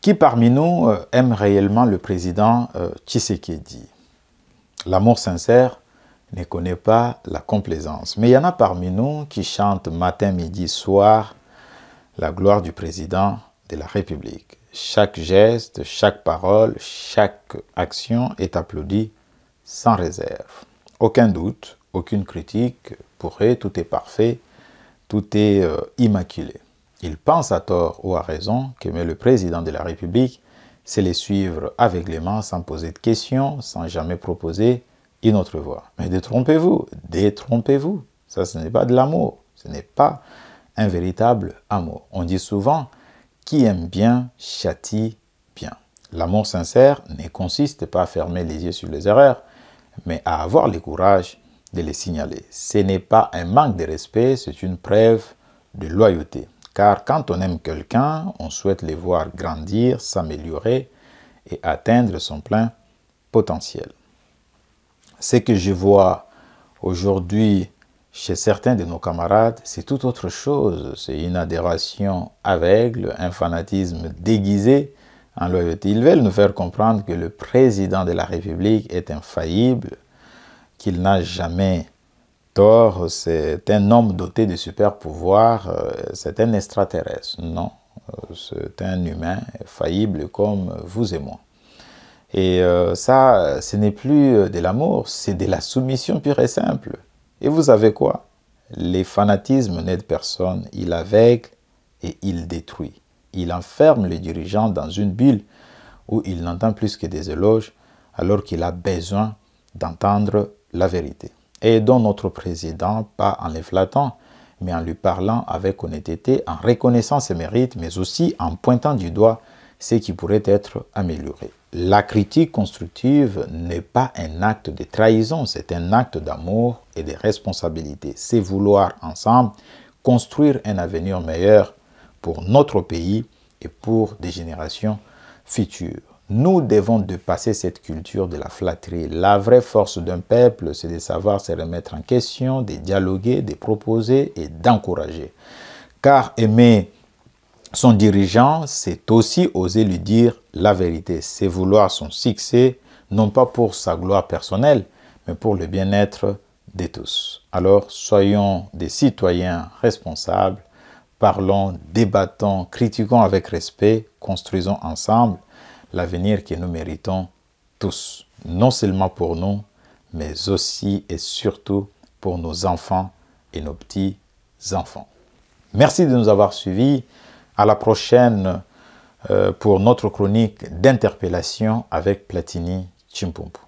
Qui parmi nous aime réellement le président Tshisekedi? L'amour sincère ne connaît pas la complaisance. Mais il y en a parmi nous qui chantent matin, midi, soir la gloire du président de la République. Chaque geste, chaque parole, chaque action est applaudie sans réserve. Aucun doute, aucune critique, pour eux, tout est parfait, tout est immaculé. Ils pensent à tort ou à raison qu'aimer le président de la République, c'est les suivre aveuglément sans poser de questions, sans jamais proposer une autre voie. Mais détrompez-vous, détrompez-vous. Ça, ce n'est pas de l'amour, ce n'est pas un véritable amour. On dit souvent, qui aime bien, châtie bien. L'amour sincère ne consiste pas à fermer les yeux sur les erreurs, mais à avoir le courage de les signaler. Ce n'est pas un manque de respect, c'est une preuve de loyauté. Car quand on aime quelqu'un, on souhaite les voir grandir, s'améliorer et atteindre son plein potentiel. Ce que je vois aujourd'hui chez certains de nos camarades, c'est tout autre chose. C'est une adhération aveugle, un fanatisme déguisé en loyauté. Ils veulent nous faire comprendre que le président de la République est infaillible, qu'il n'a jamais tort, c'est un homme doté de super pouvoirs, c'est un extraterrestre. Non, c'est un humain faillible comme vous et moi. Et ça, ce n'est plus de l'amour, c'est de la soumission pure et simple. Et vous savez quoi? Les fanatismes n'aident personne, il aveugle et il détruit. Il enferme les dirigeants dans une bulle où il n'entend plus que des éloges alors qu'il a besoin d'entendre la vérité. Et dont notre président, pas en les flattant, mais en lui parlant avec honnêteté, en reconnaissant ses mérites, mais aussi en pointant du doigt ce qui pourrait être amélioré. La critique constructive n'est pas un acte de trahison, c'est un acte d'amour et de responsabilité. C'est vouloir ensemble construire un avenir meilleur pour notre pays et pour des générations futures. Nous devons dépasser cette culture de la flatterie. La vraie force d'un peuple, c'est de savoir se remettre en question, de dialoguer, de proposer et d'encourager. Car aimer son dirigeant, c'est aussi oser lui dire la vérité. C'est vouloir son succès, non pas pour sa gloire personnelle, mais pour le bien-être de tous. Alors, soyons des citoyens responsables, parlons, débattons, critiquons avec respect, construisons ensemble l'avenir que nous méritons tous, non seulement pour nous, mais aussi et surtout pour nos enfants et nos petits-enfants. Merci de nous avoir suivis. À la prochaine pour notre chronique d'interpellation avec Platini Chimpumpu.